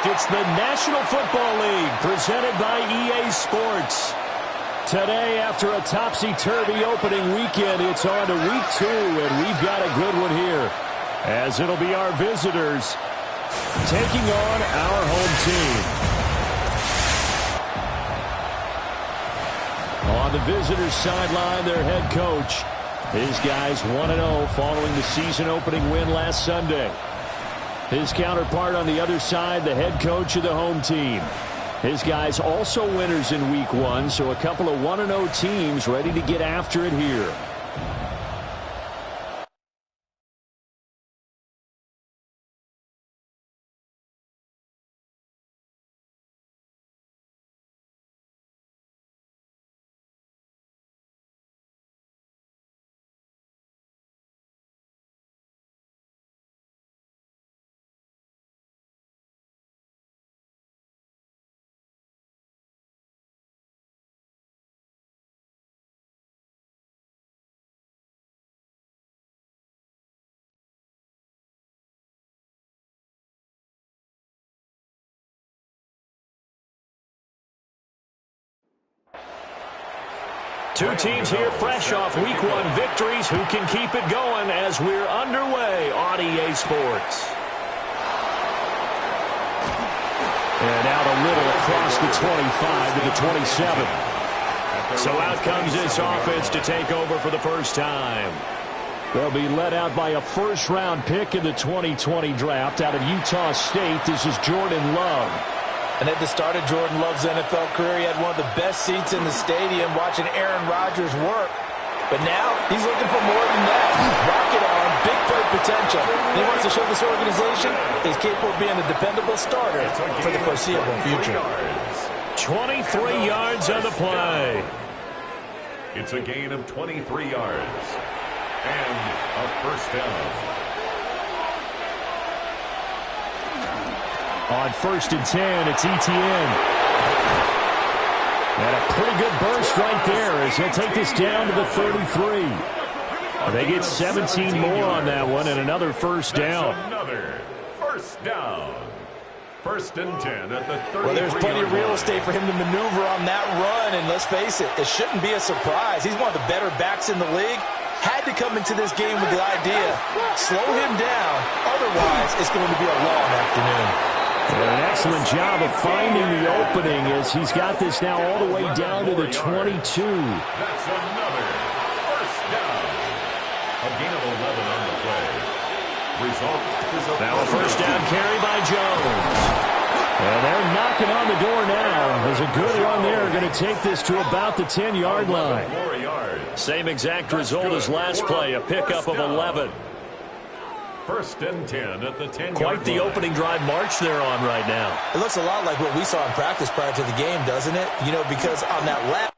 It's the National Football League presented by EA Sports. Today, after a topsy-turvy opening weekend, it's on to week 2, and we've got a good one here, as it'll be our visitors taking on our home team. On the visitors' sideline, their head coach. His guys 1-0 following the season-opening win last Sunday. His counterpart on the other side, the head coach of the home team. His guys also winners in week 1, so a couple of 1-0 teams ready to get after it here. Two teams here fresh off week 1 victories. Who can keep it going as we're underway on EA Sports? And out a little across the 25 to the 27. So out comes this offense to take over for the first time. They'll be led out by a first-round pick in the 2020 draft out of Utah State. This is Jordan Love. And at the start of Jordan Love's NFL career, he had one of the best seats in the stadium watching Aaron Rodgers work. But now, he's looking for more than that. Rocket arm, big play potential. And he wants to show this organization he's capable of being a dependable starter for the foreseeable future. 23 yards on the play. It's a gain of 23 yards. And a first down. On 1st and 10, it's Etienne. And a pretty good burst right there as he'll take this down to the 33. They get 17 more on that one and another first down. Another first down. 1st and 10 at the 33. Well, there's plenty of real estate for him to maneuver on that run, and let's face it, it shouldn't be a surprise. He's one of the better backs in the league. Had to come into this game with the idea, slow him down, otherwise it's going to be a long afternoon. And an excellent job of finding the opening as he's got this now all the way down to the 22. That's another first down. A gain of 11 on the play. Result is a now a first down carry by Jones. And they're knocking on the door now. There's a good run there. Going to take this to about the 10-yard line. Same exact result as last play, a pickup of 11. 1st and 10 at the 10-yard line. Quite the opening drive march they're on right now. It looks a lot like what we saw in practice prior to the game, doesn't it? You know, because on that last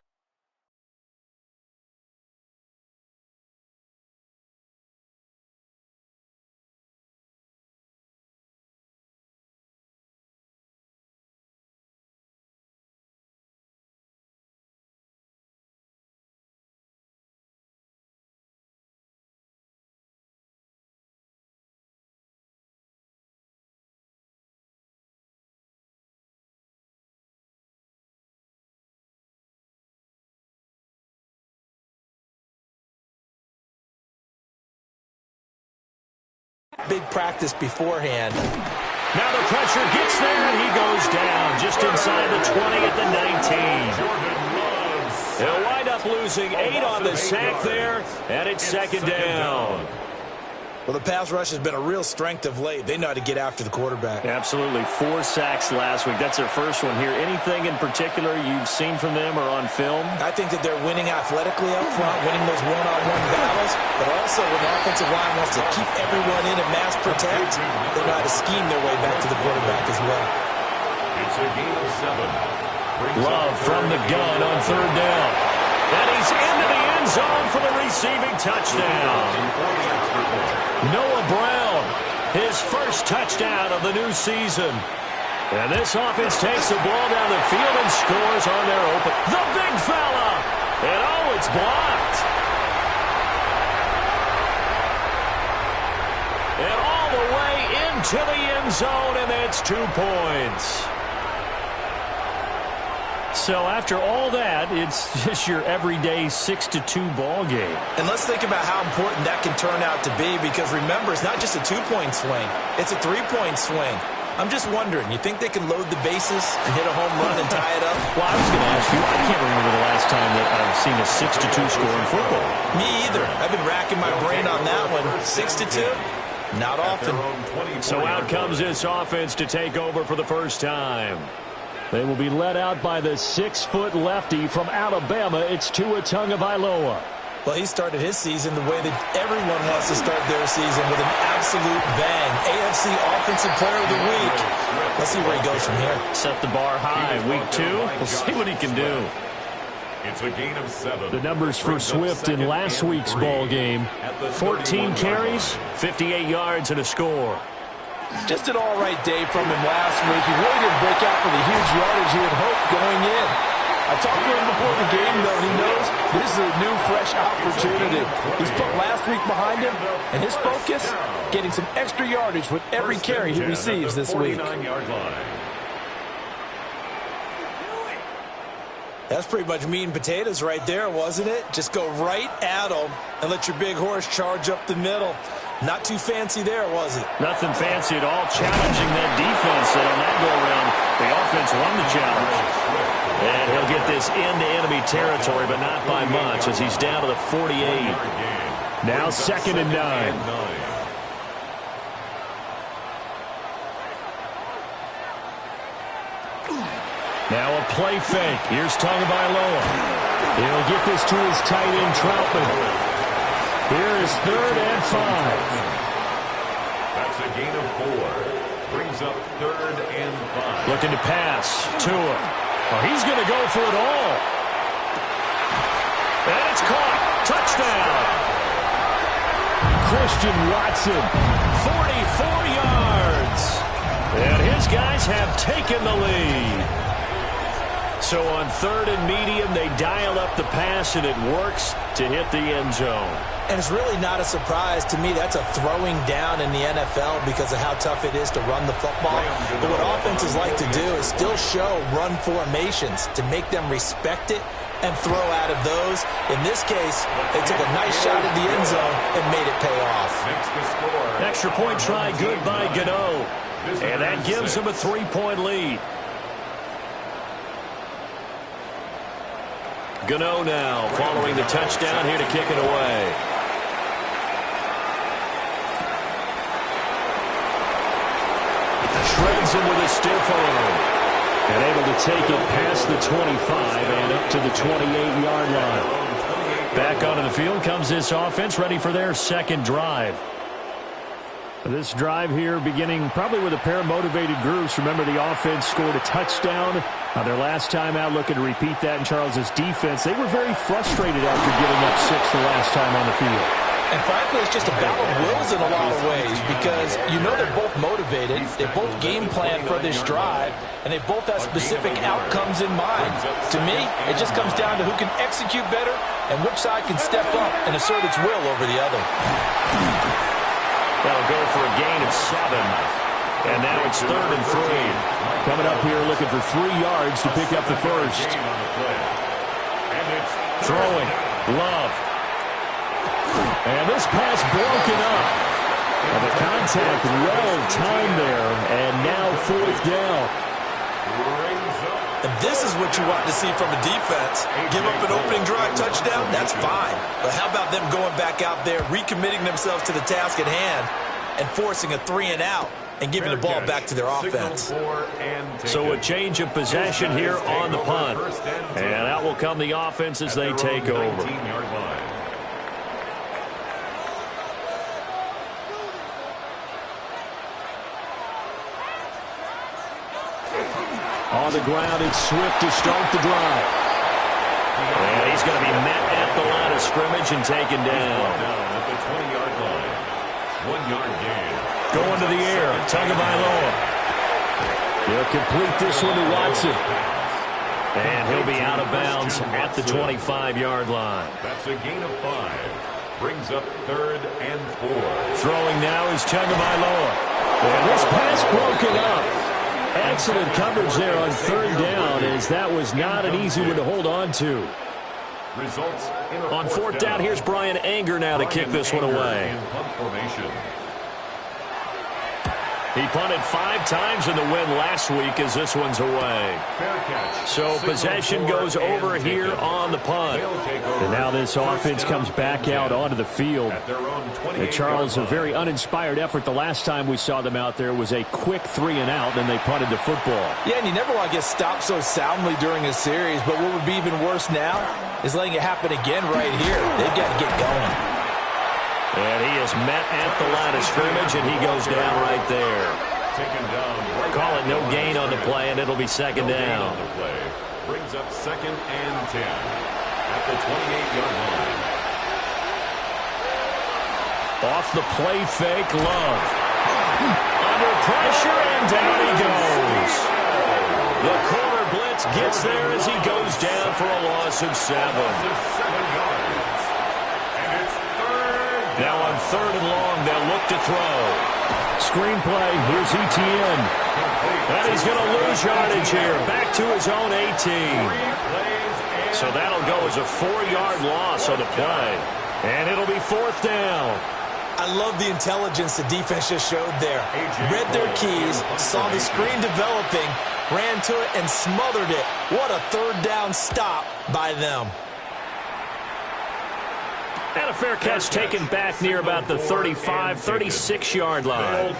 big practice beforehand. Now the pressure gets there, and he goes down just inside the 20 at the 19. He'll wind up losing 8 on the sack there, and it's second down. Well, the pass rush has been a real strength of late. They know how to get after the quarterback. Absolutely. 4 sacks last week. That's their first one here. Anything in particular you've seen from them or on film? I think that they're winning athletically up front, winning those one-on-one battles, but also when the offensive line wants to keep everyone in and mass protect, they know how to scheme their way back to the quarterback as well. It's a gain of 7. Love from the gun on 3rd down. And he's into the end zone for the receiving touchdown. Noah Brown, his first touchdown of the new season. And this offense takes the ball down the field and scores on their open. The big fella! And oh, it's blocked. And all the way into the end zone, and that's 2 points. So after all that, it's just your everyday 6-2 ball game. And let's think about how important that can turn out to be, because remember, it's not just a 2-point swing. It's a 3-point swing. I'm just wondering, you think they can load the bases and hit a home run and tie it up? Well, I was going to ask you, I can't remember the last time that I've seen a 6-2 score in football. Me either. I've been racking my brain on that one. 6-2? Not often. So out comes this offense to take over for the first time. They will be led out by the 6-foot lefty from Alabama. It's Tua Tagovailoa. Well, he started his season the way that everyone wants to start their season, with an absolute bang. AFC Offensive Player of the Week. Let's see where he goes from here. Set the bar high. Week 2, we'll see what he can do. It's a gain of 7. The numbers for Swift in last week's ball game: 14 carries, 58 yards, and a score. Just an all-right day from him last week. He really didn't break out for the huge yardage he had hoped going in. I talked to him before the game, though. He knows this is a new, fresh opportunity. He's put last week behind him, and his focus, getting some extra yardage with every carry he receives this week. That's pretty much meat and potatoes right there, wasn't it? Just go right at him and let your big horse charge up the middle. Not too fancy there, was it? Nothing fancy at all. Challenging that defense, and on that go-around, the offense won the challenge. And he'll get this into enemy territory, but not by much, as he's down to the 48. Now 2nd and 9. Now a play fake. Here's Tagovailoa. He'll get this to his tight end, Troutman. Here is 3rd and 5. That's a gain of 4. Brings up 3rd and 5. Looking to pass. Tua. Oh, he's going to go for it all. And it's caught. Touchdown. Christian Watson, 44 yards. And his guys have taken the lead. So on 3rd and medium, they dial up the pass, and it works to hit the end zone. And it's really not a surprise to me. That's a throwing down in the NFL because of how tough it is to run the football. But what offenses like to do is still show run formations to make them respect it and throw out of those. In this case, they took a nice shot at the end zone and made it pay off. Extra point try good by Gano. And that gives them a 3-point lead. Gano now following the touchdown, here to kick it away. Shreds him with a stiff arm. And able to take it past the 25 and up to the 28-yard line. Back onto the field comes this offense, ready for their 2nd drive. This drive here beginning probably with a pair of motivated groups. Remember, the offense scored a touchdown their last time out, looking to repeat that in Charles's defense. They were very frustrated after giving up 6 the last time on the field. And frankly, it's just a battle of wills in a lot of ways, because you know they're both motivated, they both game plan for this drive, and they both have specific outcomes in mind. To me, it just comes down to who can execute better and which side can step up and assert its will over the other. That'll go for a gain of 7. And now it's 3rd and 3. Coming up here looking for 3 yards to pick up the first. Throwing. Love. And this pass broken up. And the contact well timed there. And now 4th down. And this is what you want to see from a defense. Give up an opening drive touchdown, that's fine. But how about them going back out there, recommitting themselves to the task at hand, and forcing a 3-and-out and giving the ball back to their offense. So a change of possession here on the punt. And out will come the offense as they take over. On the ground, it's Swift to start the drive. And he's going to be met at the line of scrimmage and taken down. At the 20-yard line. 1-yard gain. Going to the air, Tagovailoa. He'll complete this one to Watson. And he'll be out of bounds at the 25-yard line. That's a gain of 5. Brings up 3rd and 4. Throwing now is Tagovailoa. And this pass broken up. Excellent coverage there on third down, as that was not an easy one to hold on to. Results on fourth down, here's Brian Anger now to kick this one away. He punted 5 times in the win last week as this one's away. So possession goes over here on the punt. And now this offense comes back out onto the field. And Charles, a very uninspired effort the last time we saw them out there was a quick 3-and-out, and they punted the football. Yeah, and you never want to get stopped so soundly during a series, but what would be even worse now is letting it happen again right here. They've got to get going. And he is met at the line of scrimmage, and he goes down right there. Call it no gain on the play, and it'll be second down. Brings up 2nd and 10 at the 28-yard line. Off the play fake, Love. Under pressure, and down he goes. The corner blitz gets there as he goes down for a loss of 7. Now on 3rd and long, they'll look to throw. Screenplay, here's Etienne. And he's going to lose yardage here. Back to his own 18. So that'll go as a 4-yard loss on the play. And it'll be 4th down. I love the intelligence the defense just showed there. Read their keys, saw the screen developing, ran to it, and smothered it. What a 3rd down stop by them. And a fair catch taken back near about the 35, 36-yard line.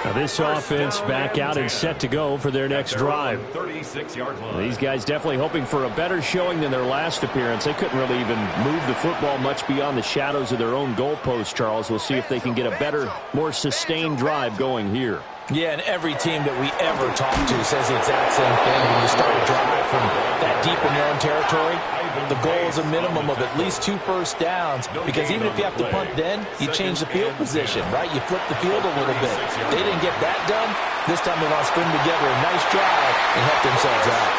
Now this offense back out and set to go for their next drive. These guys definitely hoping for a better showing than their last appearance. They couldn't really even move the football much beyond the shadows of their own goalpost, Charles. We'll see if they can get a better, more sustained drive going here. Yeah, and every team that we ever talk to says the exact same thing. When you start a drive from that deep in your own territory, the goal is a minimum of at least 2 first downs, because even if you have to punt then, you change the field position, right? You flip the field a little bit. They didn't get that done. This time they want to string together a nice drive and help themselves out.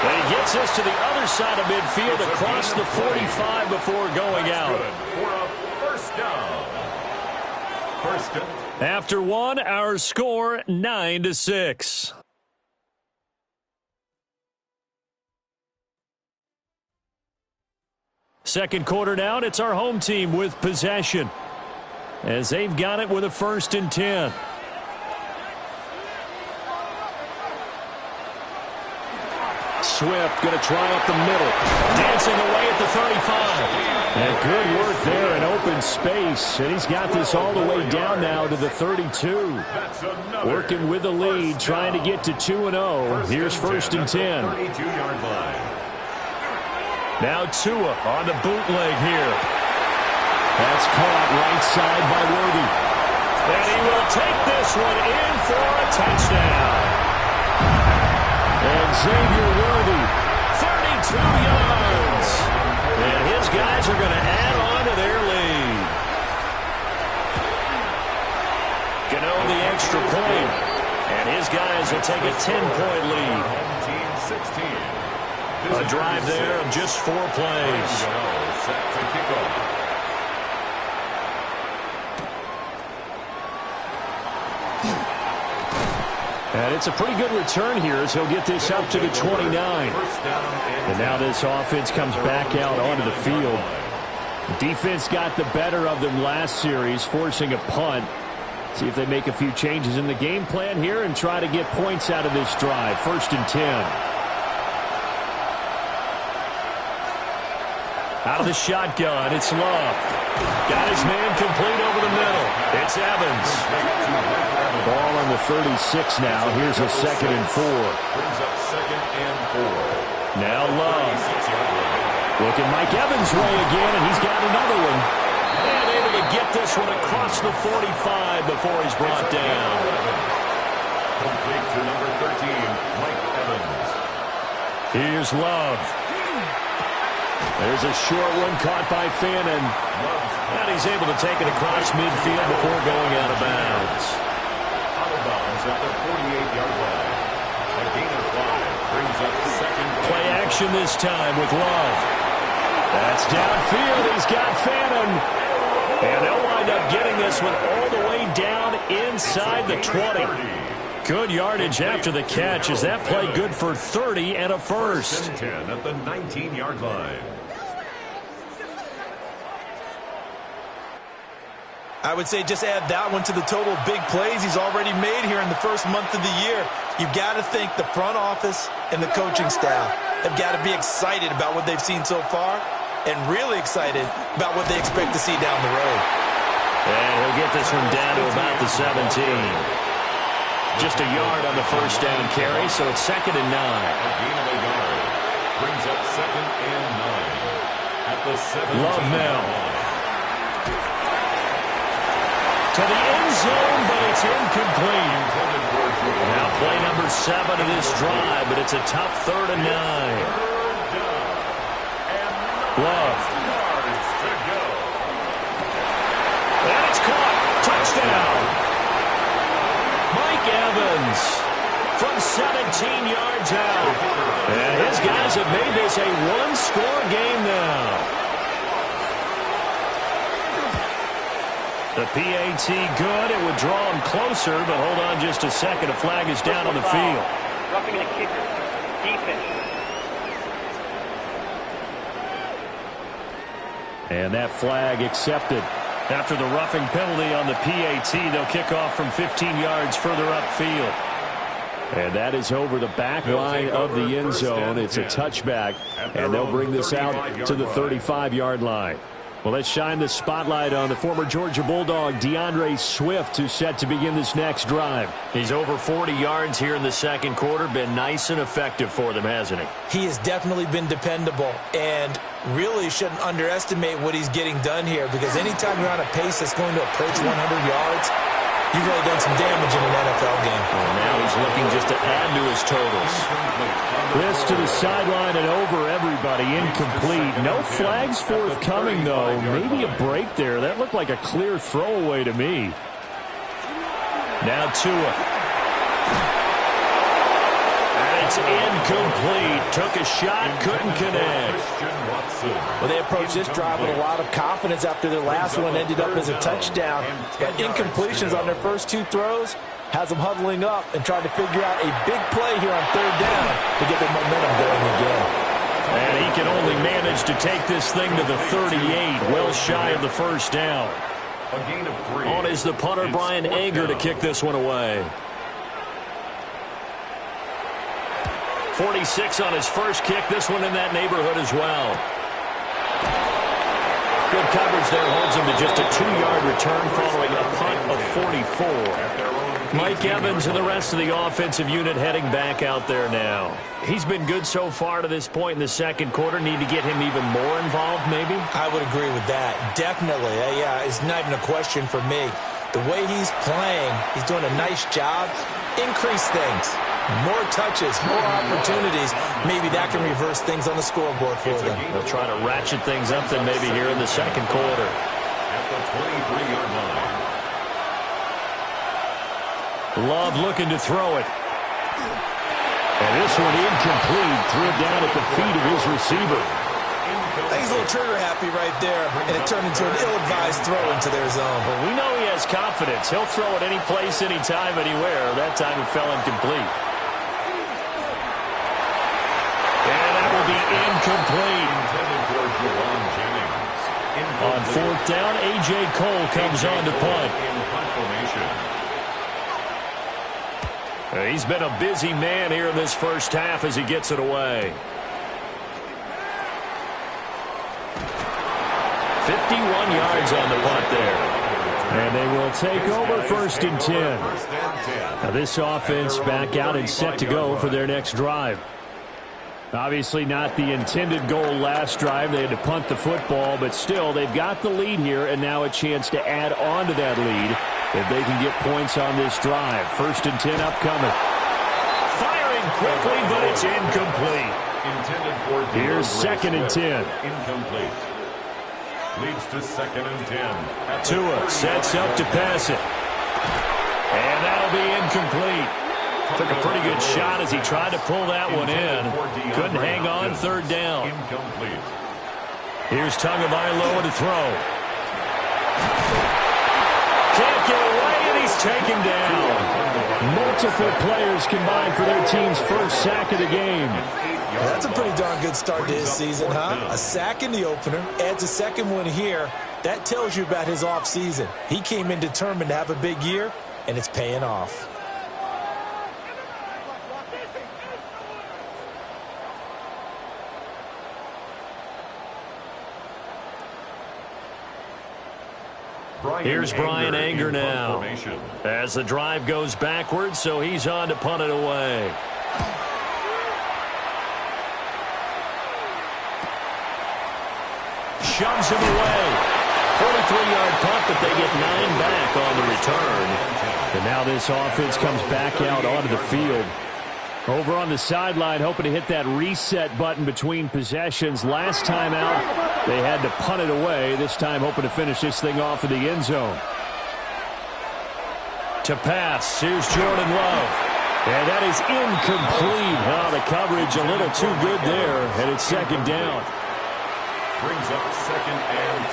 And he gets us to the other side of midfield across the 45 before going out. For a first down. First down. After one, our score 9-6. Second quarter down, it's our home team with possession, as they've got it with a 1st and 10. Swift going to try up the middle. Dancing away at the 35. And good work there in open space. And he's got this all the way down now to the 32. Working with the lead, trying to get to 2-0. Here's 1st and 10. Now Tua on the bootleg here. That's caught right side by Worthy. And he will take this one in for a touchdown. And Xavier Worthy, 32 yards. And his guys are going to add on to their lead. Gano the extra point. And his guys will take a 10-point lead. A drive there of just 4 plays. Set to kick off. And it's a pretty good return here as he'll get this up to the 29. And now this offense comes back out onto the field. Defense got the better of them last series, forcing a punt. See if they make a few changes in the game plan here and try to get points out of this drive. 1st and 10. Out of the shotgun, it's Love. Got his man complete over the middle. It's Evans. Ball on the 36 now. Here's a 2nd and 4. Brings up 2nd and 4. Now Love. Looking Mike Evans' way again, and he's got another one. And able to get this one across the 45 before he's brought down. Complete to number 13, Mike Evans. Here's Love. There's a short one caught by Fannin. And he's able to take it across midfield before going out of bounds. Out of bounds at the 48-yard line. A gain of 5 brings up 2nd. Play action this time with Love. That's downfield. He's got Fannin. And they'll wind up getting this one all the way way down inside the 20. Good yardage after the catch. Is that play good for 30 and a first? 10 at the 19-yard line. I would say just add that one to the total of big plays he's already made here in the first month of the year. You've got to think the front office and the coaching staff have got to be excited about what they've seen so far and really excited about what they expect to see down the road. And he'll get this one down to about the 17. Just a yard on the first down carry, so it's 2nd and 9. A gain of a yard brings up 2nd and 9 at the 17. Love now. To the end zone, but it's incomplete. Now play number 7 of this drive, but it's a tough 3rd and 9. Love. And it's caught. Touchdown. Mike Evans from 17 yards out. And his guys have made this a one-score game now. The PAT good. It would draw him closer, but hold on just a second. A flag is down on the field. Roughing the kicker. Defense. And that flag accepted. After the roughing penalty on the PAT, they'll kick off from 15 yards further upfield. And that is over the back line of the end zone. It's a touchback, and they'll bring this out to the 35-yard line. Well, let's shine the spotlight on the former Georgia Bulldog, DeAndre Swift, who's set to begin this next drive. He's over 40 yards here in the second quarter. Been nice and effective for them, hasn't he? He has definitely been dependable and really shouldn't underestimate what he's getting done here, because anytime you're on a pace that's going to approach 100 yards, you've really done some damage in an NFL game. Well, now he's looking just to add to his totals. This to the sideline and over everybody. Incomplete. No flags forthcoming, though. Maybe a break there. That looked like a clear throwaway to me. Now Tua. And it's incomplete. Took a shot, couldn't connect. Well, they approached this drive with a lot of confidence after their last one ended up as a touchdown. But incompletions on their first 2 throws has them huddling up and trying to figure out a big play here on 3rd down to get their momentum going again. And he can only manage to take this thing to the 38, well shy of the first down. A gain of 3. On is the punter, Brian Ager, to kick this one away. 46 on his first kick. This one in that neighborhood as well. Good coverage there. Holds him to just a 2-yard return following a punt of 44. Mike Evans and the rest of the offensive unit heading back out there now. He's been good so far to this point in the second quarter. Need to get him even more involved, maybe? I would agree with that. Definitely. Yeah, it's not even a question for me. The way he's playing, he's doing a nice job. Increase things. More touches, more opportunities. Maybe that can reverse things on the scoreboard for them. They'll try to ratchet things up then maybe here in the second quarter. At the 23-yard line. Love looking to throw it. And this one incomplete. Threw it down at the feet of his receiver. He's a little trigger happy right there, and it turned into an ill-advised throw into their zone. Well, we know he has confidence. He'll throw it any place, anytime, anywhere. That time it fell incomplete. And that will be incomplete. On 4th down, A.J. Cole comes on to punt. He's been a busy man here in this first half as he gets it away. 51 yards on the punt there. And they will take over 1st and 10. Now this offense back out and set to go for their next drive. Obviously not the intended goal last drive. They had to punt the football, but still they've got the lead here and now a chance to add on to that lead if they can get points on this drive. 1st and 10 upcoming. Firing quickly, but it's incomplete. Here's 2nd and 10. Incomplete. Leads to 2nd and 10. Tua sets up to pass it. And that'll be incomplete. Took a pretty good shot as he tried to pull that one in. Couldn't hang on 3rd down. Incomplete. Here's Tagovailoa to throw. Can't get away take him down. Multiple players combined for their team's first sack of the game. That's a pretty darn good start to his season, huh? A sack in the opener, adds a second one here. That tells you about his offseason. He came in determined to have a big year, and it's paying off. Here's Bryan Anger now as the drive goes backwards, so he's on to punt it away. Shoves him away. 43-yard punt, but they get 9 back on the return. And now this offense comes back out onto the field. Over on the sideline, hoping to hit that reset button between possessions. Last time out, they had to punt it away. This time, hoping to finish this thing off in the end zone. To pass, here's Jordan Love. And that is incomplete. Oh, the coverage a little too good there, and it's second down. Brings up 2nd and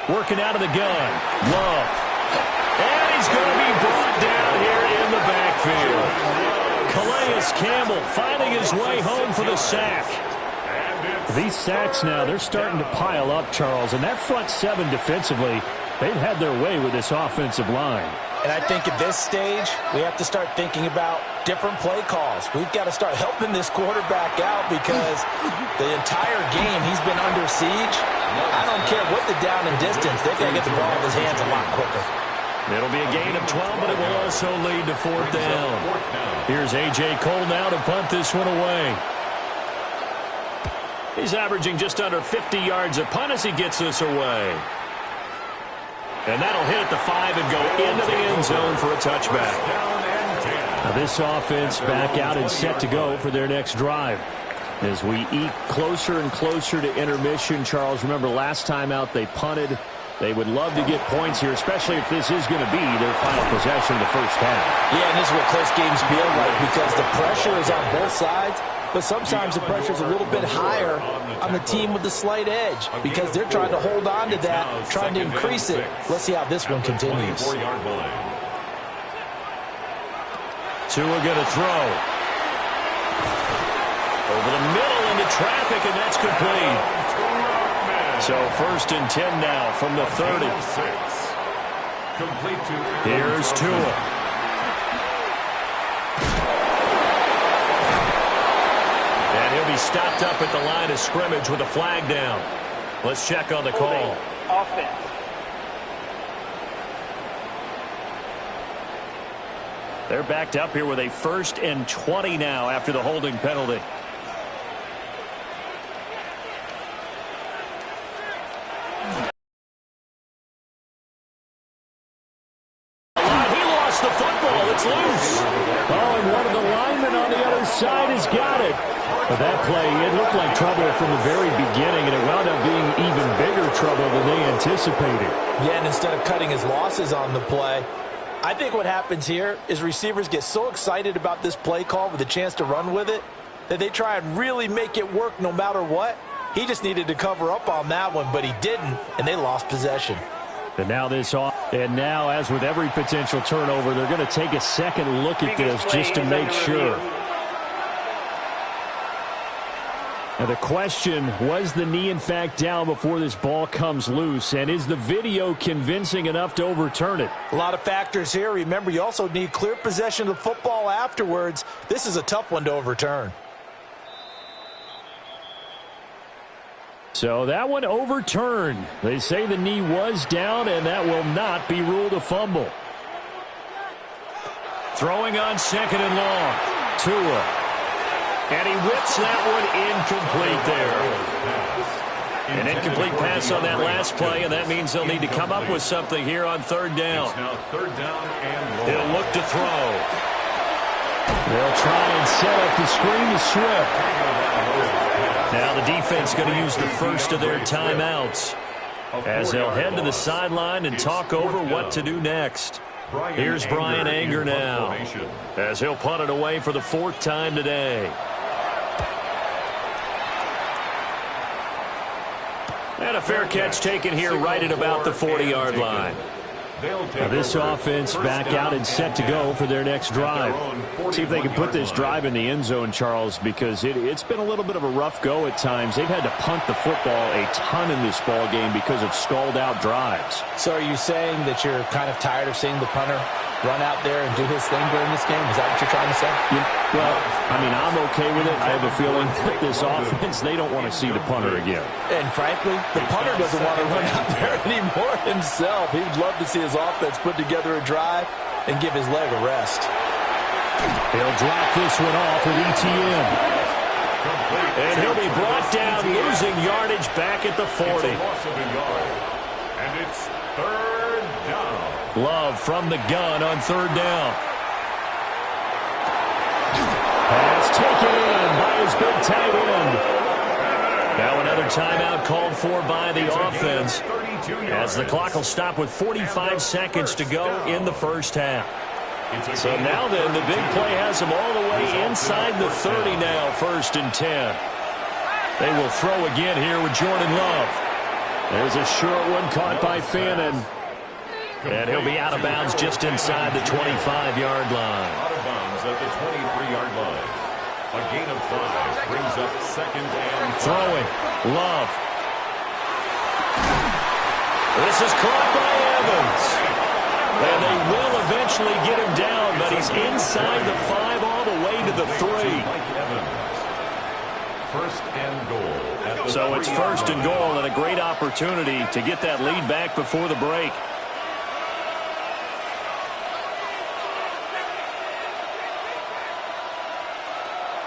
10. Working out of the gun. Love. And he's going to be brought down here in the backfield. Calais Campbell finding his way home for the sack. These sacks now, they're starting to pile up, Charles. And that front seven defensively, they've had their way with this offensive line. And I think at this stage, we have to start thinking about different play calls. We've got to start helping this quarterback out because the entire game he's been under siege. I don't care what the down and distance. They've got to get the ball in his hands a lot quicker. It'll be a gain of 12, but it will also lead to 4th down. Here's A.J. Cole now to punt this one away. He's averaging just under 50 yards a punt as he gets this away. And that'll hit at the 5 and go into the end zone for a touchback. Now this offense back out and set to go for their next drive. As we eat closer and closer to intermission, Charles, remember last time out they punted. They would love to get points here, especially if this is going to be their final possession of the first half. Yeah, and this is what close games feel like because the pressure is on both sides, but sometimes the pressure is a little bit higher on the team with the slight edge because they're trying to hold on to that, trying to increase it. Let's see how this one continues. Tua going to throw. Over the middle into traffic, and that's complete. So 1st and 10 now from the 30. Here's Tua. And he'll be stopped up at the line of scrimmage with a flag down. Let's check on the call. Offense. They're backed up here with a 1st and 20 now after the holding penalty. The football, it's loose. Oh, and one of the linemen on the other side has got it. But that play, it looked like trouble from the very beginning, and it wound up being even bigger trouble than they anticipated. Yeah, and instead of cutting his losses on the play, I think what happens here is receivers get so excited about this play call with a chance to run with it that they try and really make it work no matter what. He just needed to cover up on that one, but he didn't, and they lost possession. And now, as with every potential turnover, they're going to take a second look at this just to make sure. Now the question, was the knee in fact down before this ball comes loose? And is the video convincing enough to overturn it? A lot of factors here. Remember, you also need clear possession of the football afterwards. This is a tough one to overturn. So that one overturned. They say the knee was down, and that will not be ruled a fumble. Throwing on 2nd and long. Tua. And he whips that one incomplete there. An incomplete pass on that last play, and that means they'll need to come up with something here on 3rd down. He'll look to throw. They'll try and set up the screen to Swift. Now the defense going to use the first of their timeouts as they'll head to the sideline and talk over what to do next. Here's Bryan Anger now as he'll punt it away for the 4th time today. And a fair catch taken here right at about the 40-yard line. Now this offense back out and set to go for their next drive. See if they can put this drive in the end zone, Charles, because it's been a little bit of a rough go at times. They've had to punt the football a ton in this ball game because of stalled-out drives. So are you saying that you're kind of tired of seeing the punter run out there and do his thing during this game? Is that what you're trying to say? Well, I mean, I'm okay with it. I have a feeling that this offense, they don't want to see the punter again. And frankly, the punter doesn't want to run out there anymore himself. He would love to see his offense put together a drive and give his leg a rest. He'll drop this one off with ETN. And he'll be brought down, losing yardage back at the 40. It's a loss of a yard. And it's third down. Love from the gun on third down. Pass taken in by his big tight end. Now another timeout called for by the offense, as the clock will stop with 45 seconds to go in the first half. So now then, the big play has them all the way inside the 30 now, 1st and 10. They will throw again here with Jordan Love. There's a short one caught by Fannin. And he'll be out of bounds just inside the 25-yard line. Out of bounds at the 23-yard line. A gain of 5 brings up 2nd and 5. Throwing. Love. This is caught by Evans. And they will eventually get him down, but he's inside the 5 all the way to the 3. First and goal. So it's 1st and goal, and a great opportunity to get that lead back before the break.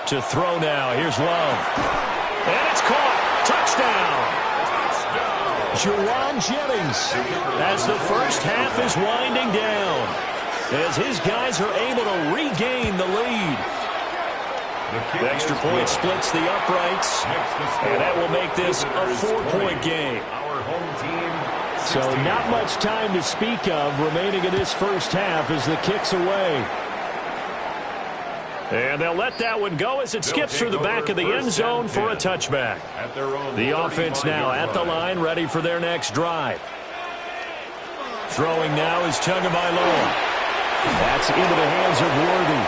To throw now. Here's Love. And it's caught. Touchdown. Juwan Jennings, as the first half is winding down, as his guys are able to regain the lead. The extra point splits the uprights, and that will make this a 4-point game. So not much time to speak of remaining in this first half as the kick's away. And they'll let that one go as it skips through the back of the end zone for a touchback. The offense now at the line, ready for their next drive. Throwing now is Tagovailoa. That's into the hands of Worthy.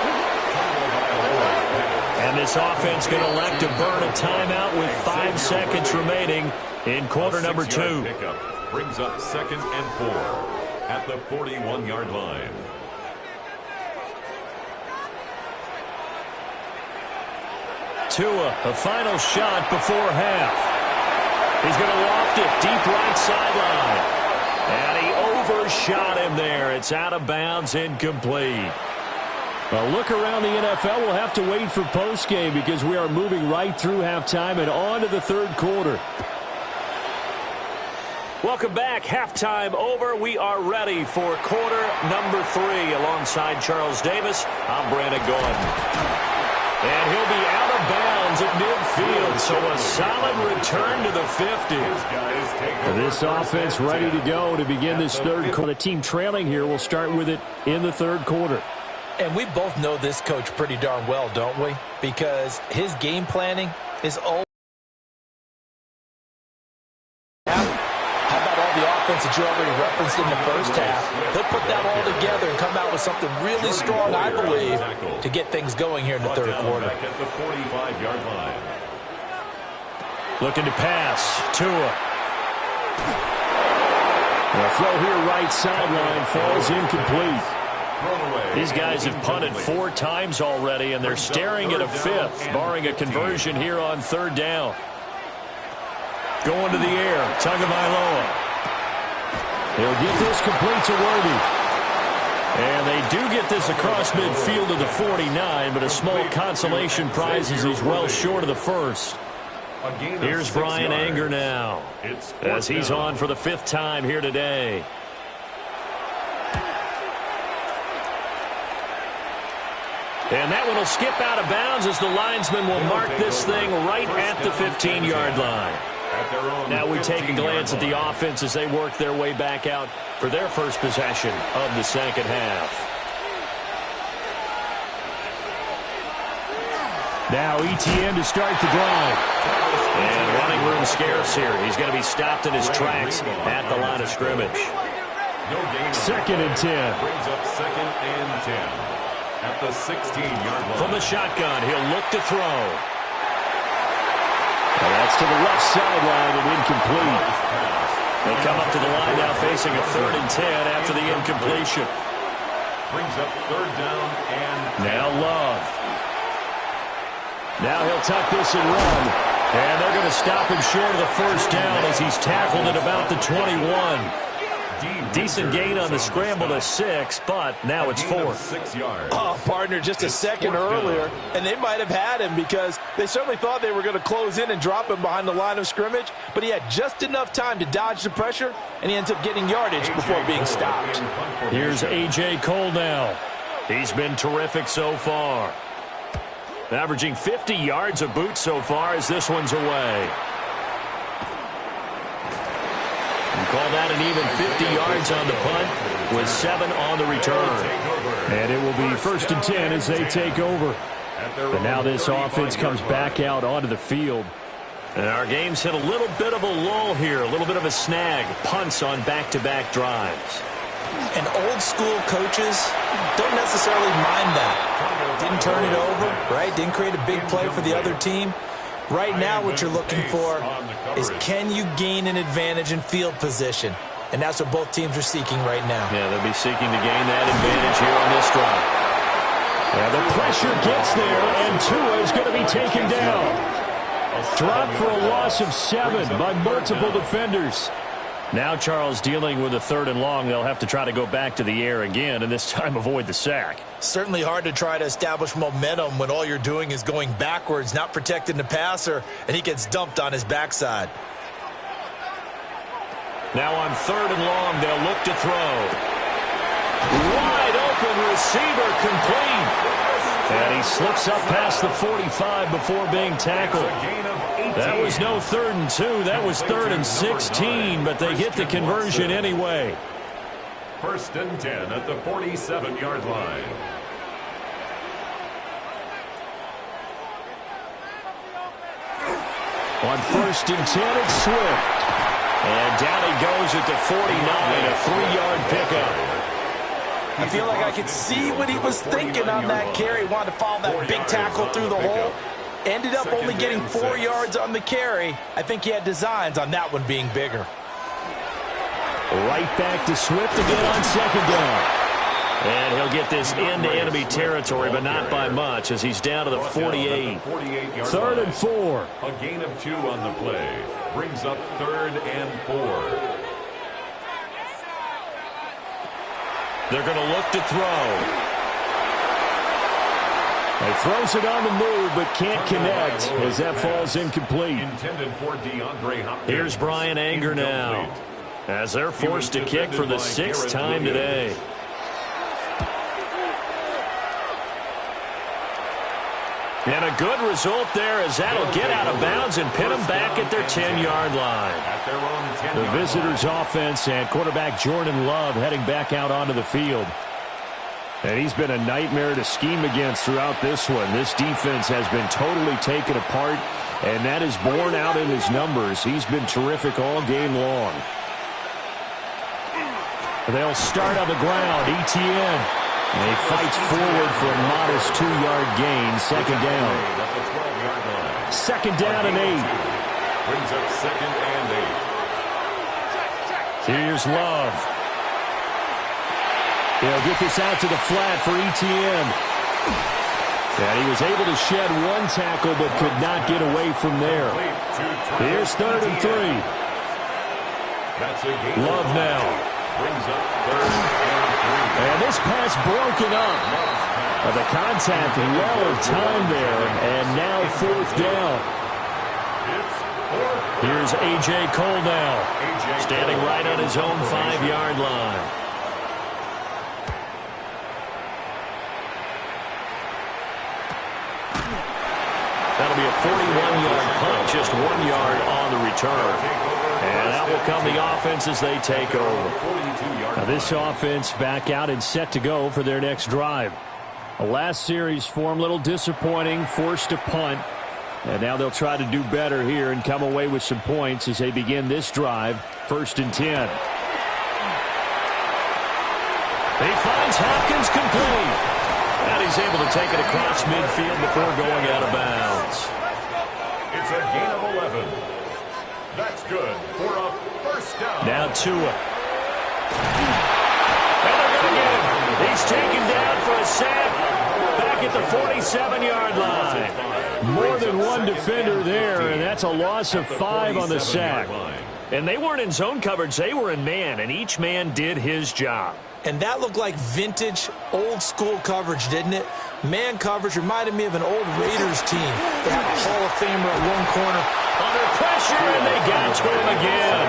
And this offense going to elect to burn a timeout with 5 seconds remaining in quarter number 2. Pickup brings up 2nd and 4 at the 41-yard line. Tua, a final shot before half. He's going to loft it deep right sideline. And he overshot him there. It's out of bounds, incomplete. A look around the NFL. We'll have to wait for postgame because we are moving right through halftime and on to the 3rd quarter. Welcome back. Halftime over. We are ready for quarter number 3 alongside Charles Davis. I'm Brandon Gaudin. And he'll be out of bounds at midfield, so a solid return to the 50. This offense ready to go to begin this 3rd quarter. The team trailing here will start with it in the 3rd quarter. And we both know this coach pretty darn well, don't we? Because his game planning is all. How about all the offense that you already referenced in the first half? He'll put that all together and come out with something really strong, I believe, to get things going here in the 3rd quarter. At the 45-yard line. Looking to pass. Tua. The throw here right sideline falls incomplete. These guys have punted 4 times already, and they're staring at a 5th, barring a conversion here on 3rd down. Going to the air, Tagovailoa. He'll get this complete to Worthy. And they do get this across midfield to the 49, but a small consolation prize as he's well short of the 1st. Here's Brian Anger now, as he's on for the 5th time here today. And that one will skip out of bounds as the linesman will mark this thing right at the 15-yard line. Now we take a glance at the offense as they work their way back out for their first possession of the 2nd half. Now ETN to start the drive. And running room scarce here. He's going to be stopped in his tracks at the line of scrimmage. No gain. 2nd and 10. Brings up 2nd and 10 at the 16-yard line. From the shotgun, he'll look to throw. And that's to the left sideline and incomplete. They come up to the line now facing a 3rd and 10 after the incompletion. Brings up 3rd down and Now Love. Now he'll tuck this and run. And they're going to stop him short of the 1st down as he's tackled at about the 21. Decent gain on the scramble to 6, but now it's 4th. 6 yards. Oh, partner, just a second earlier, and they might have had him because they certainly thought they were going to close in and drop him behind the line of scrimmage, but he had just enough time to dodge the pressure, and he ends up getting yardage before being stopped. Here's A.J. Cole now. He's been terrific so far. Averaging 50 yards a boot so far as this one's away. And call that an even 50 yards on the punt with 7 on the return. And it will be 1st and 10 as they take over. But now this offense comes back out onto the field. And our game's hit a little bit of a lull here, a little bit of a snag. Punts on back-to-back drives. And old-school coaches don't necessarily mind that. Didn't turn it over, right? Didn't create a big play for the other team. Right now what you're looking for is can you gain an advantage in field position? And that's what both teams are seeking right now. Yeah, they'll be seeking to gain that advantage here on this drive. And the pressure gets there, and Tua is going to be taken down. Dropped for a loss of 7 by multiple defenders. Now Charles dealing with a 3rd and long. They'll have to try to go back to the air again, and this time avoid the sack. Certainly hard to try to establish momentum when all you're doing is going backwards, not protecting the passer, and he gets dumped on his backside. Now on 3rd and long, they'll look to throw. Wide open receiver complete. And he slips up past the 45 before being tackled. That was no 3rd and 2. That was 3rd and 16, but they get the conversion anyway. 1st and 10 at the 47-yard line. On 1st and 10, it's Swift. And down he goes at the 49, a 3-yard pickup. I feel like I could see what he was thinking on that carry. Wanted to follow that big tackle through the hole. Ended up only getting 4 yards on the carry. I think he had designs on that one being bigger. Right back to Swift again on 2nd down. And he'll get this into enemy territory, but not by much as he's down to the 48. 3rd and 4. A gain of 2 on the play. Brings up 3rd and 4. They're going to look to throw. He throws it on the move, but can't connect as that falls incomplete. Intended for DeAndre Hopkins. Here's Brian Anger now as they're forced to kick for the 6th time today. And a good result there as that'll get out of bounds and pin them back at their 10-yard line. At their own 10 The visitors' offense and quarterback Jordan Love heading back out onto the field. And he's been a nightmare to scheme against throughout this one. This defense has been totally taken apart, and that is borne out in his numbers. He's been terrific all game long. They'll start on the ground. ETN. And he fights forward for a modest 2-yard gain. 2nd down. 2nd down and 8. Brings up 2nd and 8. Here's Love. He'll get this out to the flat for ETN. And he was able to shed 1 tackle but could not get away from there. Here's 3rd and 3. That's a gain. Love now. Brings up 3rd and 3. And this pass broken up. The contact well of time there. And now 4th down. Here's A.J. Cole now. Standing right on his own 5-yard line. That'll be a 41-yard punt, just 1 yard on the return. And that will come the offense as they take over. Now this offense back out and set to go for their next drive. The last series for him, a little disappointing, forced to punt. And now they'll try to do better here and come away with some points as they begin this drive. 1st and 10. He finds Hopkins complete. And he's able to take it across midfield before going out of bounds. It's a gain of 11. That's good for a first down. Now Tua. And they're going to get him. He's taken down for a sack back at the 47-yard line. More than one defender there, and that's a loss of 5 on the sack. And they weren't in zone coverage. They were in man, and each man did his job. And that looked like vintage, old-school coverage, didn't it? Man coverage reminded me of an old Raiders team. They had a Hall of Famer at one corner. Under pressure, and they got to him again.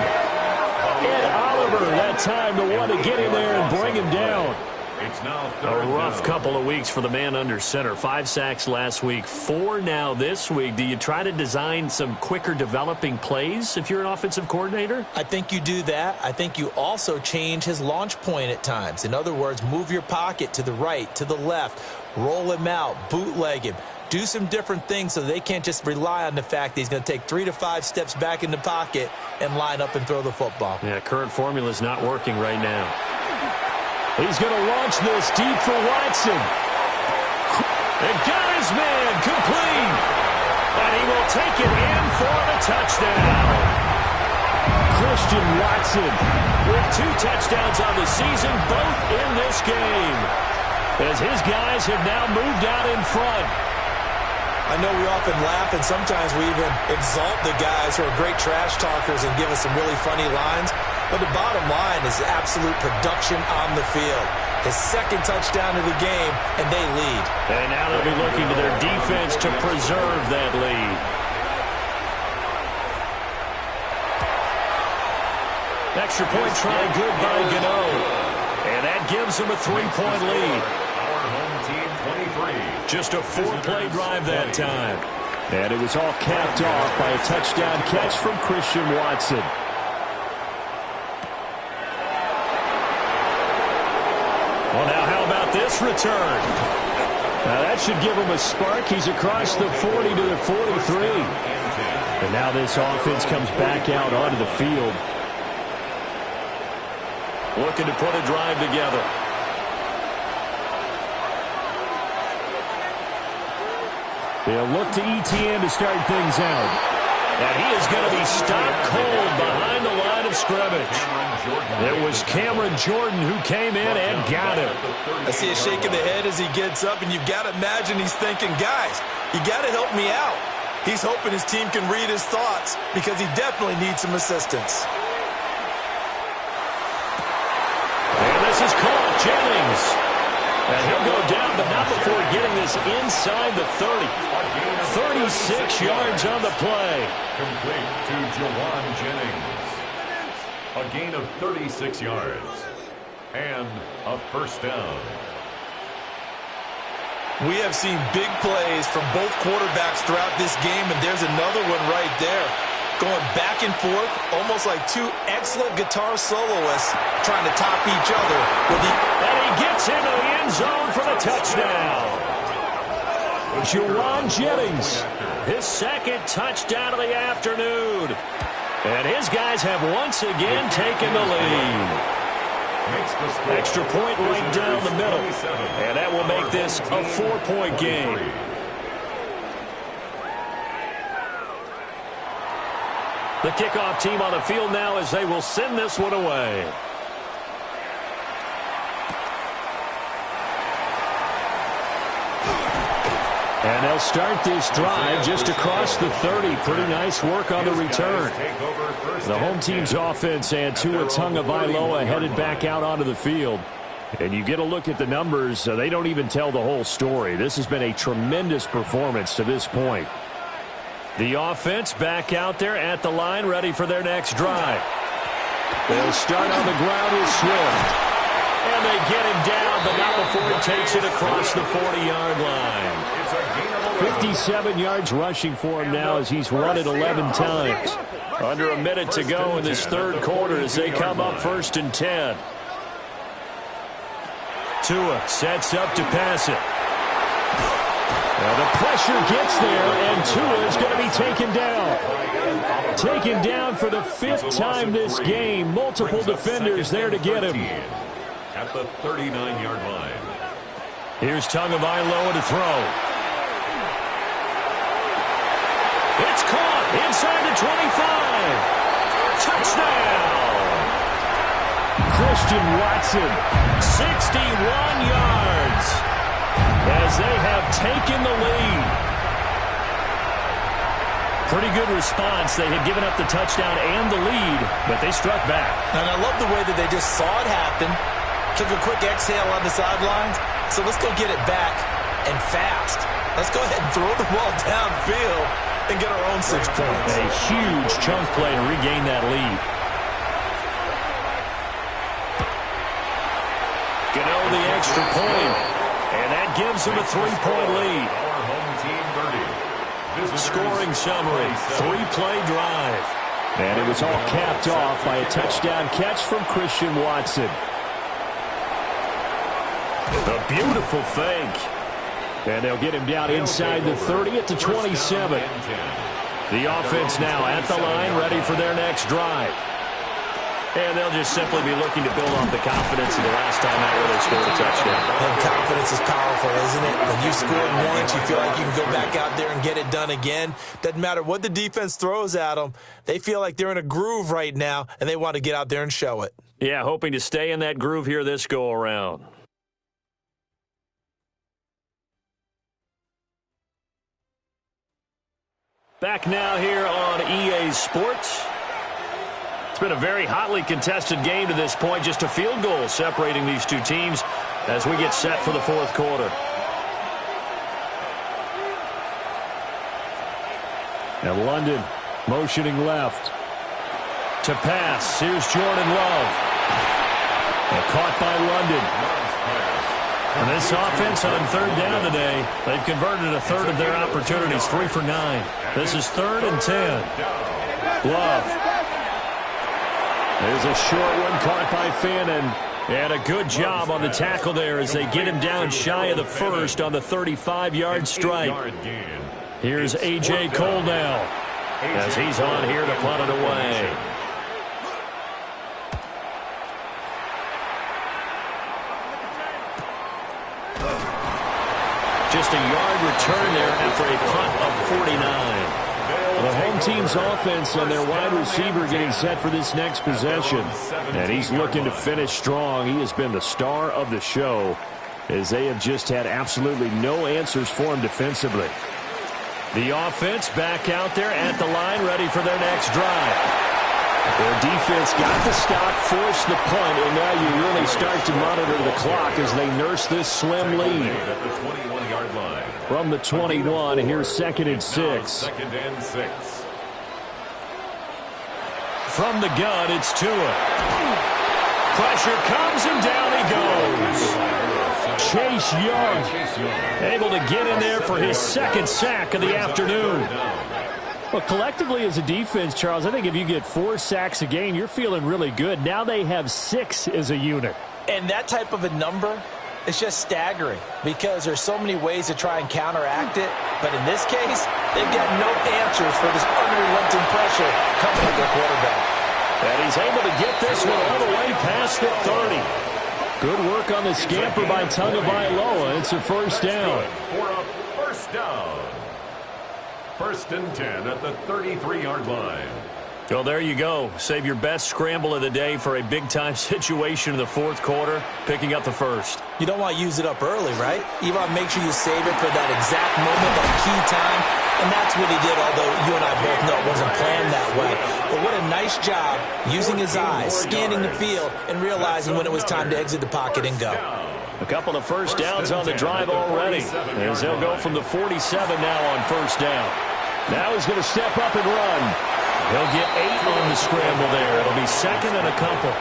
Ed Oliver, that time, the one to get in there and bring him down. It's now A rough couple of weeks for the man under center. 5 sacks last week, 4 now this week. Do you try to design some quicker developing plays if you're an offensive coordinator? I think you do that. I think you also change his launch point at times. In other words, move your pocket to the right, to the left, roll him out, bootleg him. Do some different things so they can't just rely on the fact that he's going to take 3 to 5 steps back in the pocket and line up and throw the football. Yeah, current formula is not working right now. He's going to launch this deep for Watson. And got his man complete. And he will take it in for the touchdown. Christian Watson With 2 touchdowns on the season, both in this game. As his guys have now moved out in front. I know we often laugh, and sometimes we even exalt the guys who are great trash talkers and give us some really funny lines. But the bottom line is absolute production on the field. His 2nd touchdown of the game, and they lead. And now they'll be looking to their defense to preserve that lead. Extra point try good by Gano. And that gives them a 3-point lead. Our home team 23. Just a 4-play drive that time. And it was all capped off by a touchdown catch from Christian Watson. Well, now how about this return? Now that should give him a spark. He's across the 40 to the 43. And now this offense comes back out onto the field. Looking to put a drive together. They'll look to ETN to start things out. And he is going to be stopped cold behind the line of scrimmage. It was Cameron Jordan who came in and got him. I see a shake of the head as he gets up, and you've got to imagine he's thinking, guys, you got to help me out. He's hoping his team can read his thoughts because he definitely needs some assistance. And this is caught. Jennings. And he'll go down, but not before getting this inside the 30. 36 yards on the play. Complete to Jawan Jennings. A gain of 36 yards. And a first down. We have seen big plays from both quarterbacks throughout this game, and there's another one right there. Going back and forth, almost like 2 excellent guitar soloists trying to top each other. And he gets into the end zone for the touchdown. Jawan Jennings. His 2nd touchdown of the afternoon. And his guys have once again taken the lead. Extra point right down the middle. And that will make this a 4-point game. The kickoff team on the field now as they will send this one away. And they'll start this drive just across the 30. Pretty nice work on the return. The home team's offense and Tua Tagovailoa headed back out onto the field. And you get a look at the numbers, they don't even tell the whole story. This has been a tremendous performance to this point. The offense back out there at the line, ready for their next drive. They'll start on the ground with Swift. And they get him down, but not before he takes it across the 40-yard line. 57 yards rushing for him now as he's run it 11 times. Under a minute to go in this 3rd quarter as they come up 1st and 10. Tua sets up to pass it. Well, the pressure gets there, and Tua is going to be taken down. Taken down for the 5th time this game. Multiple defenders there to get him. At the 39-yard line. Here's Tagovailoa to throw. It's caught inside the 25. Touchdown. Christian Watson, 61 yards as they have taken the lead. Pretty good response. They had given up the touchdown and the lead, but they struck back. And I love the way that they just saw it happen, took a quick exhale on the sidelines. So let's go get it back and fast. Let's go ahead and throw the ball downfield and get our own 6 points. A huge chunk play to regain that lead. Gano the extra point, and that gives them a 3-point lead. Our home team 30. Scoring summary, 3-play drive. and it was all capped off by a touchdown catch from Christian Watson. A beautiful fake. And they'll get him down inside the 30 at the 27. The offense now at the line, ready for their next drive. And they'll just simply be looking to build off the confidence of the last time out where they scored a touchdown. And confidence is powerful, isn't it? When you scored once, you feel like you can go back out there and get it done again. Doesn't matter what the defense throws at them. They feel like they're in a groove right now, and they want to get out there and show it. Yeah, hoping to stay in that groove here this go-around. Back now here on EA Sports. It's been a very hotly contested game to this point. Just a field goal separating these two teams as we get set for the fourth quarter. And London motioning left. To pass, here's Jordan Love. And caught by London. And this offense on third down today, they've converted a third of their opportunities, 3 for 9. This is 3rd and 10. Love. There's a short one caught by Fannin. And a good job on the tackle there as they get him down shy of the first on the 35-yard strike. Here's A.J. Cole now as he's on here to punt it away. Just a yard return there after a punt of 49. The home team's offense and their wide receiver getting set for this next possession. And he's looking to finish strong. He has been the star of the show as they have just had absolutely no answers for him defensively. The offense back out there at the line, ready for their next drive. Their defense got the stop, forced the punt, and now you really start to monitor the clock as they nurse this slim lead. At the 21-yard line. From the 21, here's 2nd and 6. 2nd and 6. From the gun, it's Tua. Pressure comes, and down he goes. Chase Young able to get in there for his 2nd sack of the afternoon. Well, collectively as a defense, Charles, I think if you get 4 sacks a game, you're feeling really good. Now they have 6 as a unit. And that type of a number is just staggering because there's so many ways to try and counteract it. But in this case, they've got no answers for this unrelenting pressure coming at their quarterback. And he's able to get this one all the way past the 30. Good work on the scamper by Tagovailoa. It's a first down. For a first down. 1st and 10 at the 33-yard line. Well, there you go. Save your best scramble of the day for a big-time situation in the fourth quarter, picking up the first. You don't want to use it up early, right? You want to make sure you save it for that exact moment, that key time. And that's what he did, although you and I both know it wasn't planned that way. But what a nice job using his eyes, scanning the field, and realizing when it was time to exit the pocket and go. A couple of first downs on the drive already, as they'll go from the 47 now on first down. Now he's going to step up and run. He'll get 8 on the scramble there. It'll be 2nd and a couple.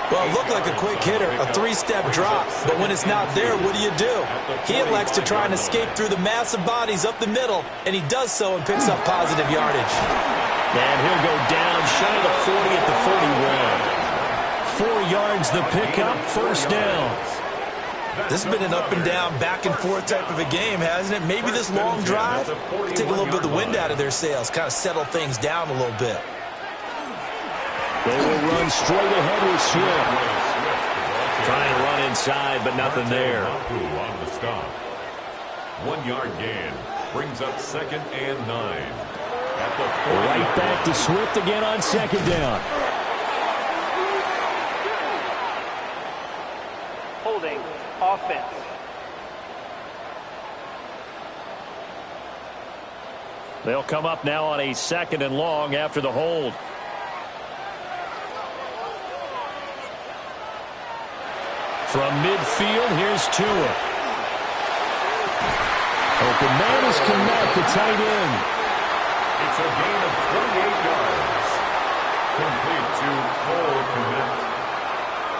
Well, it looked like a quick hitter, a 3-step drop. But when it's not there, what do? He elects to try and escape through the massive bodies up the middle, and he does so and picks up positive yardage. And he'll go down shy of the 40 at the 41. 4 yards the pickup, first down. This has been an up and down, back and forth type of a game, hasn't it? Maybe this long drive will take a little bit of the wind out of their sails, kind of settle things down a little bit. They will run straight ahead with Swift. Trying to run inside, but nothing there. On the stop. 1 yard gain brings up 2nd and 9. At the Right back to Swift again on 2nd down. Holding offense. They'll come up now on a 2nd and long after the hold. From midfield, here's Tua. Open man is Kmet, the tight end. It's a gain of 28 yards. Complete to Cole Kmet.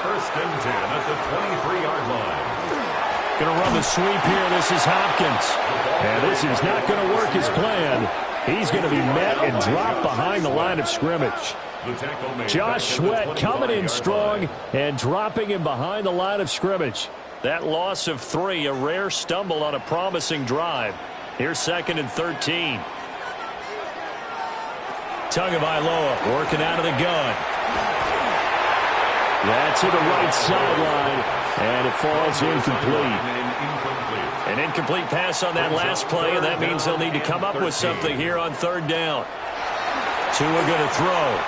1st and 10 at the 23-yard line. Going to run the sweep here. This is Hopkins. And this is not going to work as planned. He's going to be met and dropped behind the line of scrimmage. Josh Sweat coming in strong and dropping him behind the line of scrimmage. That loss of 3, a rare stumble on a promising drive. Here's 2nd and 13. Tagovailoa working out of the gun. That's to the right sideline, and it falls incomplete. An incomplete pass on that last play, and that means they'll need to come up with something here on 3rd down. Tua going to throw.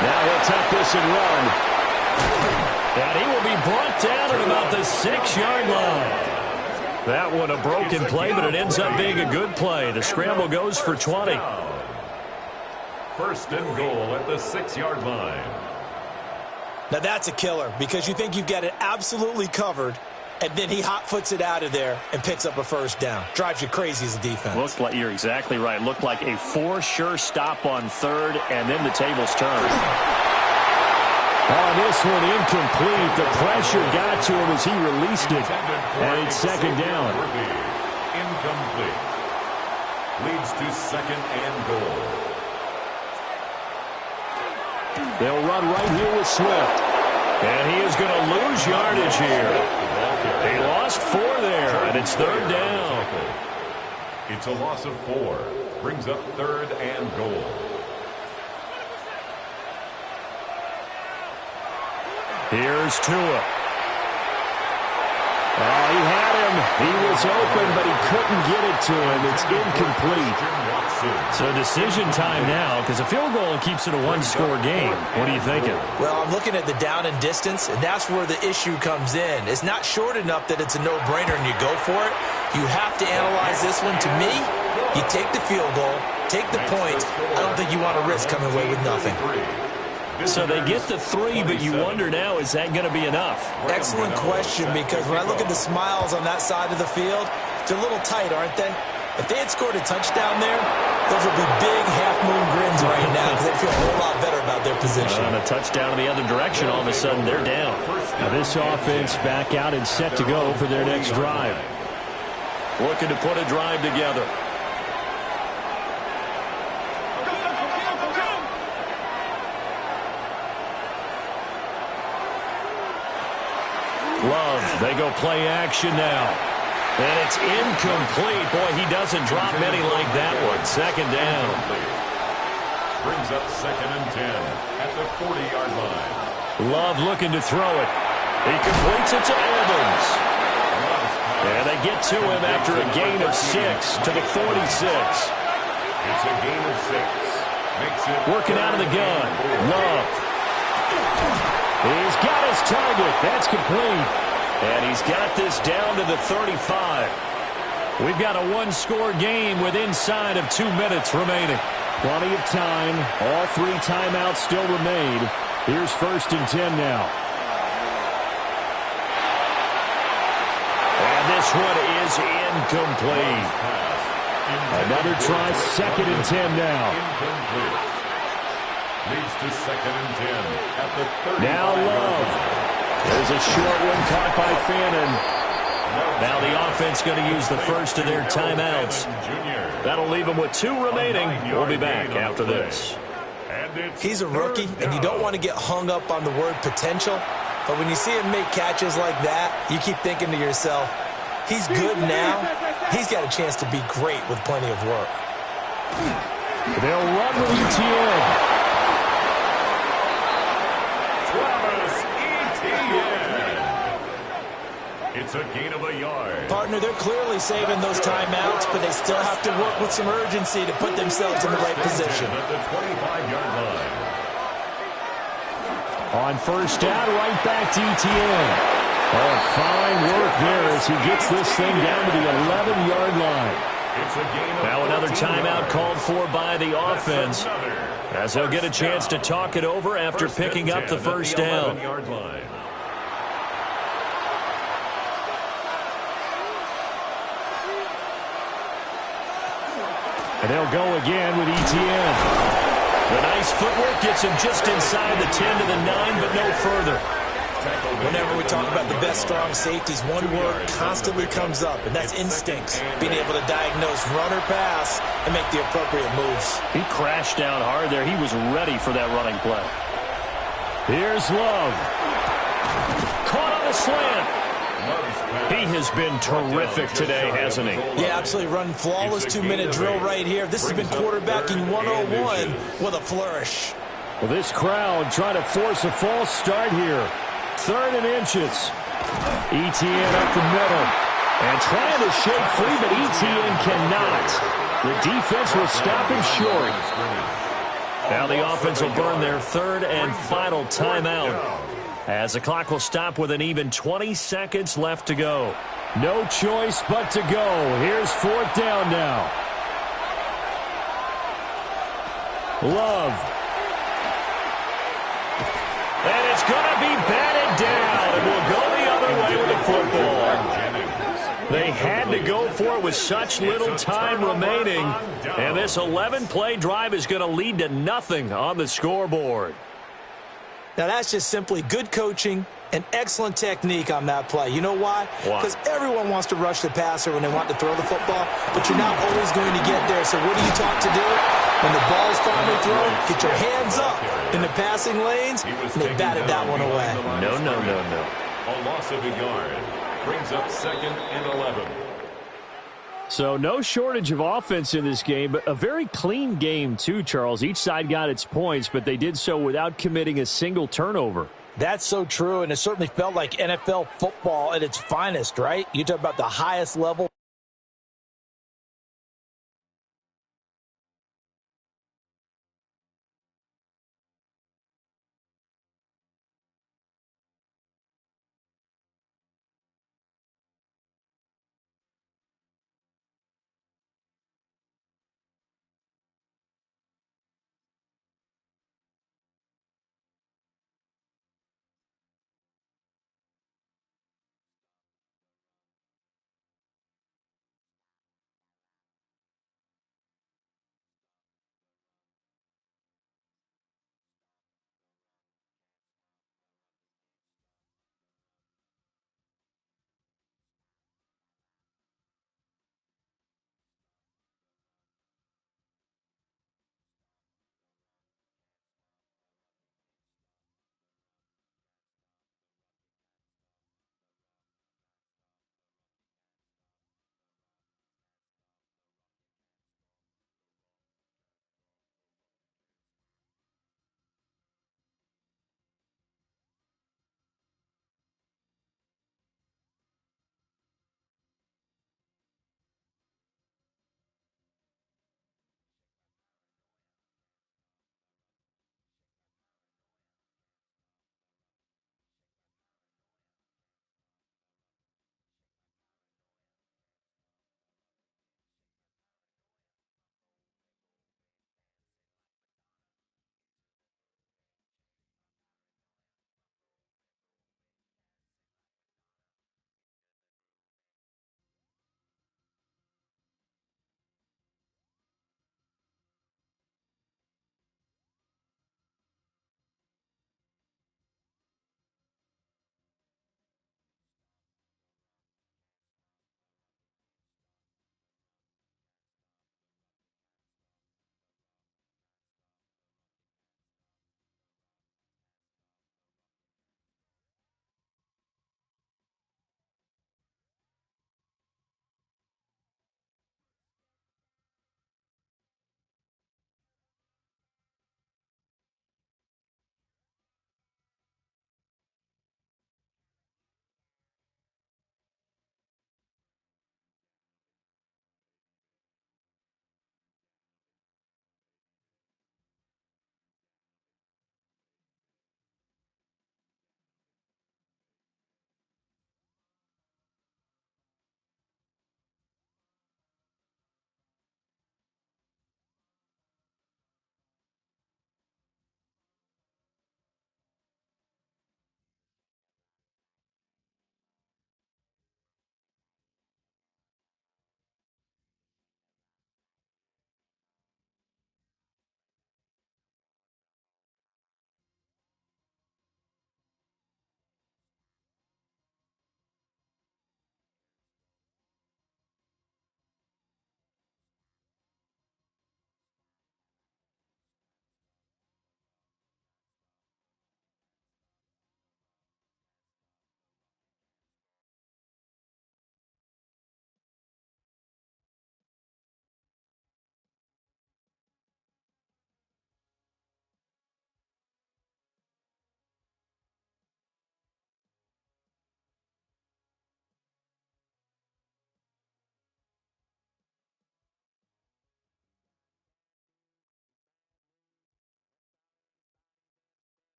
Now he'll take this and run. And he will be brought down at about the 6-yard line. That one a broken play, but it ends up being a good play. The scramble goes for 20. 1st and goal at the 6-yard line. Now that's a killer because you think you've got it absolutely covered, and then he hot-foots it out of there and picks up a 1st down. Drives you crazy as a defense. Looked like, you're exactly right. Looked like a for-sure stop on 3rd, and then the tables turned. On this one, incomplete. The pressure got to him as he released it. And it's 2nd down. Incomplete. Leads to 2nd and goal. They'll run right here with Swift. And he is going to lose yardage here. He lost 4 there, and it's 3rd down. It's a loss of 4. Brings up 3rd and goal. Here's Tua. He had him. He was open, but he couldn't get it to him. It's incomplete. So decision time now, because a field goal keeps it a 1-score game. What are you thinking? Well, I'm looking at the down and distance, and that's where the issue comes in. It's not short enough that it's a no-brainer and you go for it. You have to analyze this one. To me, you take the field goal, take the points. I don't think you want to risk coming away with nothing. So they get the 3, but you wonder now, is that going to be enough? Excellent question, because when I look at the smiles on that side of the field, they're a little tight, aren't they? If they had scored a touchdown there, those would be big half-moon grins right now because they feel a whole lot better about their position. On a touchdown in the other direction, all of a sudden they're down. Now this offense back out and set to go for their next drive. Looking to put a drive together. Love, they go play action now. And it's incomplete. Boy, he doesn't drop many like that one. 2nd down. Brings up 2nd and 10 at the 40-yard line. Love looking to throw it. He completes it to Evans. And they get to him after a gain of 6 to the 46. It's a gain of 6. Makes it working out of the gun. Love. He's got his target. That's complete. And he's got this down to the 35. We've got a 1-score game with inside of 2 minutes remaining. Plenty of time. All 3 timeouts still remain. Here's 1st and 10 now. And this one is incomplete. Another try, 2nd and 10 now. Incomplete. Leads to 2nd and 10 at the 30. Now Love. There's a short one caught by Fannin. Now the offense going to use the first of their timeouts. That'll leave them with 2 remaining. We'll be back after this. He's a rookie, and you don't want to get hung up on the word potential. But when you see him make catches like that, you keep thinking to yourself, he's good now. He's got a chance to be great with plenty of work. They'll run with ETN. Travis Etienne. It's a gain of a yard. Partner, they're clearly saving those timeouts, but they still have to work with some urgency to put themselves in the right position. At the 25-yard line. On first down, right back to Etienne. Oh, fine work there as he gets this thing down to the 11-yard line. It's a gain of Now another 14 timeout yards. called for by the offense, as they'll get a chance to talk it over after picking up the first down. 11-yard line. And they'll go again with Etienne. The nice footwork gets him just inside the 10 to the 9, but no further. Whenever we talk about the best strong safeties, one word constantly comes up, and that's instincts. Being able to diagnose run or pass and make the appropriate moves. He crashed down hard there. He was ready for that running play. Here's Love. Caught on the slant. He has been terrific today, hasn't he? Yeah, absolutely. Running flawless 2-minute drill right here. This has been quarterbacking 101 with a flourish. Well, this crowd trying to force a false start here. 3rd and inches. Etienne up the middle. And trying to shake free, but Etienne cannot. The defense will stop him short. Now the offense will burn their 3rd and final timeout, as the clock will stop with an even 20 seconds left to go. No choice but to go. Here's 4th down now. Love. And it's going to be batted down, and we'll go the other way with the football. They had to go for it with such little time remaining, and this 11-play drive is going to lead to nothing on the scoreboard. Now, that's just simply good coaching and excellent technique on that play. You know why? Because everyone wants to rush the passer when they want to throw the football, but you're not always going to get there. So what are you taught to do? When the ball's finally thrown, get your hands up in the passing lanes, and they batted that one away. No. A loss of a yard. Brings up 2nd and 11. So no shortage of offense in this game, but a very clean game too, Charles. Each side got its points, but they did so without committing a single turnover. That's so true, and it certainly felt like NFL football at its finest, right? You talk about the highest level